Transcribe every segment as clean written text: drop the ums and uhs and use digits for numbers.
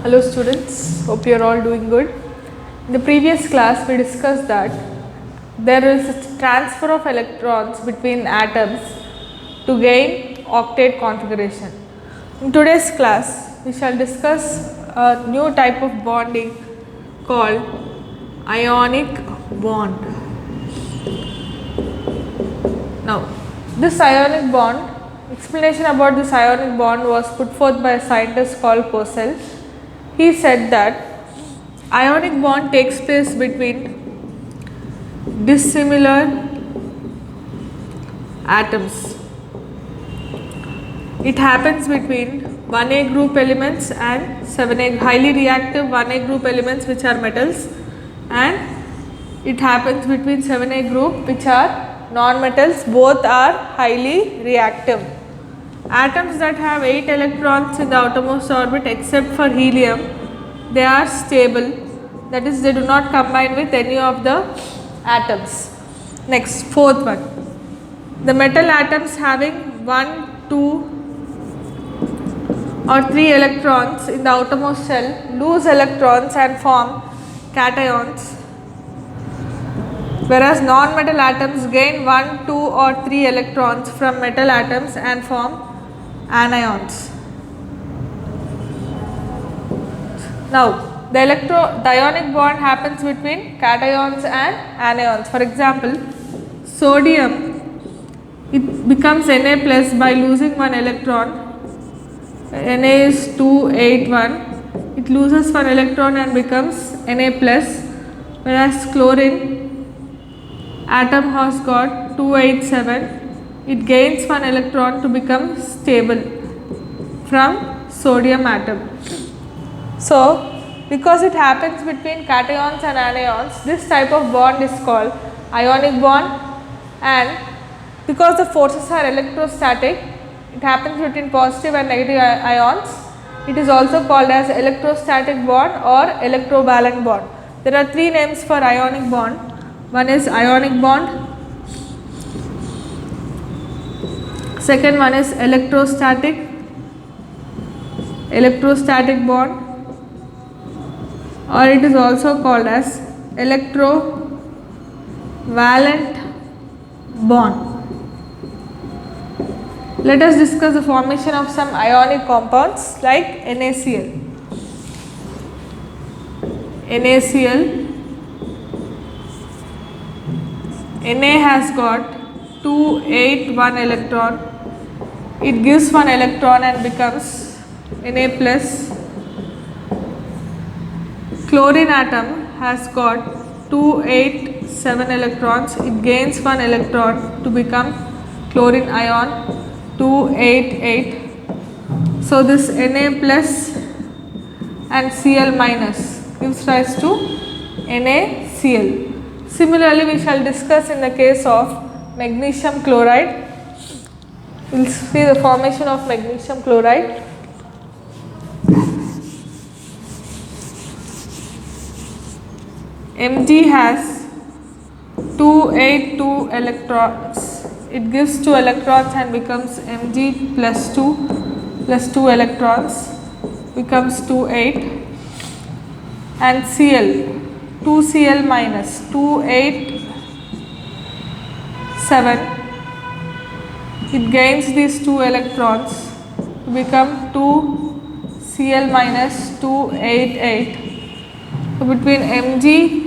Hello students, hope you are all doing good. In the previous class we discussed that there is a transfer of electrons between atoms to gain octet configuration. In today's class we shall discuss a new type of bonding called ionic bond. Now this ionic bond, explanation about this ionic bond was put forth by a scientist called Purcell. He said that ionic bond takes place between dissimilar atoms. It happens between 1A group elements and 7A highly reactive 1A group elements which are metals, and it happens between 7A group which are non-metals, both are highly reactive. Atoms that have 8 electrons in the outermost orbit except for helium, they are stable, that is they do not combine with any of the atoms. Next, fourth one, the metal atoms having 1, 2 or 3 electrons in the outermost shell lose electrons and form cations, whereas non-metal atoms gain 1, 2 or 3 electrons from metal atoms and form anions. Now, the ionic bond happens between cations and anions. For example, sodium, it becomes Na plus by losing one electron. Na is 281. It loses one electron and becomes Na plus, whereas chlorine atom has got 287. It gains one electron to become stable from sodium atom. So, because it happens between cations and anions, this type of bond is called ionic bond, and because the forces are electrostatic, it happens between positive and negative ions. It is also called as electrostatic bond or electrovalent bond. There are three names for ionic bond. One is ionic bond, second one is electrostatic bond, or it is also called as electrovalent bond. Let us discuss the formation of some ionic compounds like NaCl. Na has got 2, 8, 1 electron. It gives one electron and becomes Na plus. Chlorine atom has got 2, 8, 7 electrons. It gains one electron to become chlorine ion 2, 8, 8. So this Na plus and Cl minus gives rise to NaCl. Similarly, we shall discuss in the case of magnesium chloride. We will see the formation of magnesium chloride. Mg has 2, 8, 2 electrons. It gives 2 electrons and becomes Mg plus 2 electrons becomes 2, 8, and Cl 2 Cl minus 2, 8, 7. It gains these 2 electrons to become 2 Cl minus 2, 8, 8. So between Mg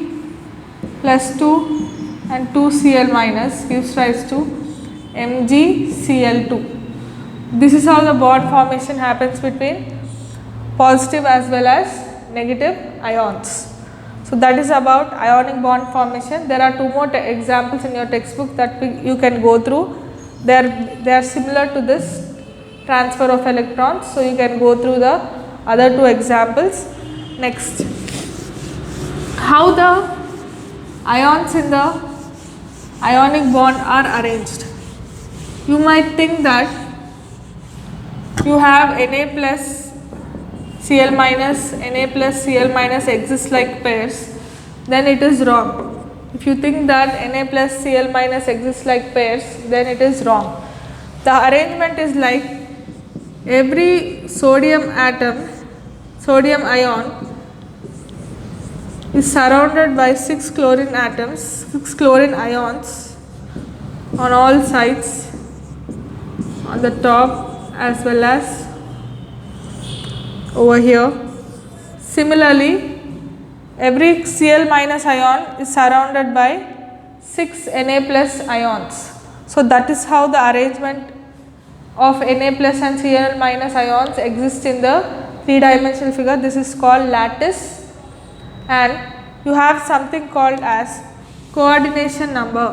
plus 2 and 2 Cl minus gives rise to MgCl2. This is how the bond formation happens between positive as well as negative ions. So that is about ionic bond formation. There are two more examples in your textbook that you can go through. They are similar to this transfer of electrons. So you can go through the other two examples. Next, how the ions in the ionic bond are arranged. You might think that you have Na plus Cl minus, Na plus Cl minus exist like pairs, then it is wrong. If you think that Na plus Cl minus exists like pairs, then it is wrong. The arrangement is like every sodium atom sodium ion is surrounded by 6 chlorine atoms, 6 chlorine ions on all sides, on the top as well as over here. Similarly, every Cl minus ion is surrounded by 6 Na plus ions. So that is how the arrangement of Na plus and Cl minus ions exist in the 3-dimensional figure. This is called lattice, and you have something called as coordination number.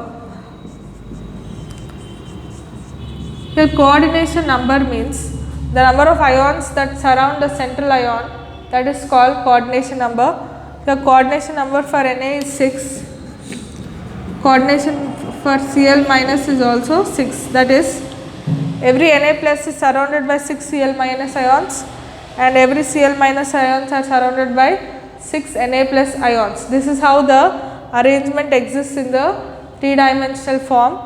Here coordination number means the number of ions that surround the central ion, that is called coordination number. The coordination number for Na is 6, coordination for Cl minus is also 6, that is every Na plus is surrounded by 6 Cl minus ions and every Cl minus ions are surrounded by 6 Na plus ions. This is how the arrangement exists in the 3-dimensional form.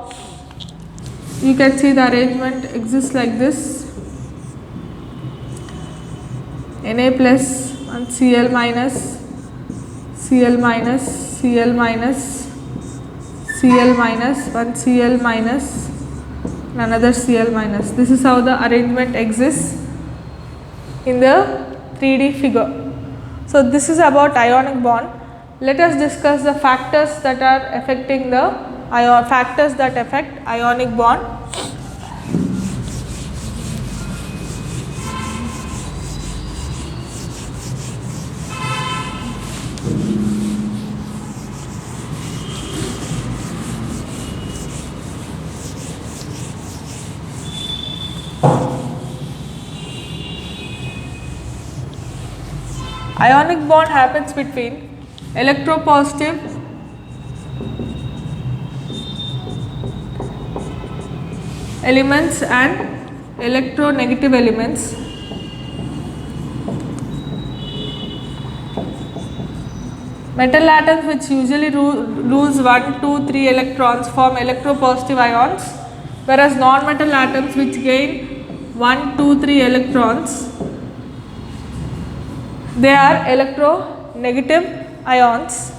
You can see the arrangement exists like this: Na plus and Cl minus, Cl minus, Cl minus, Cl minus, one Cl minus, another Cl minus. This is how the arrangement exists in the 3D figure. So this is about ionic bond. Let us discuss the factors that are affecting the factors that affect ionic bond. Ionic bond happens between electropositive elements and electronegative elements. Metal atoms which usually lose 1, 2, 3 electrons form electropositive ions, whereas non-metal atoms which gain 1, 2, 3 electrons, they are electronegative ions.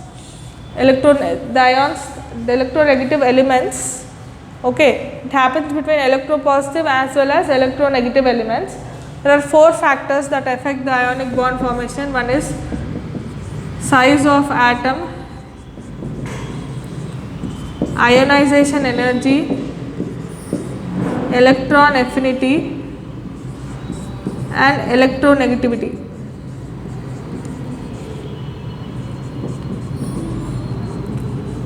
The electronegative elements, okay, it happens between electropositive as well as electronegative elements. There are 4 factors that affect the ionic bond formation. One is size of atom, ionization energy, electron affinity and electronegativity.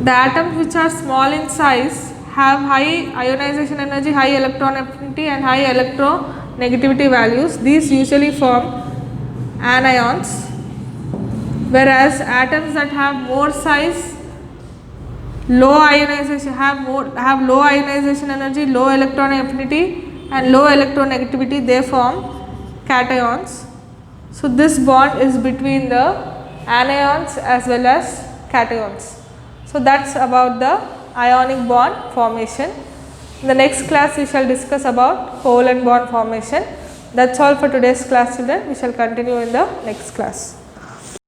The atoms which are small in size have high ionization energy, high electron affinity and high electronegativity values. These usually form anions, whereas atoms that have more size, low ionization have low ionization energy, low electron affinity and low electronegativity, they form cations. So this bond is between the anions as well as cations. So that's about the ionic bond formation. In the next class we shall discuss about covalent bond formation. That's all for today's class, children. We shall continue in the next class.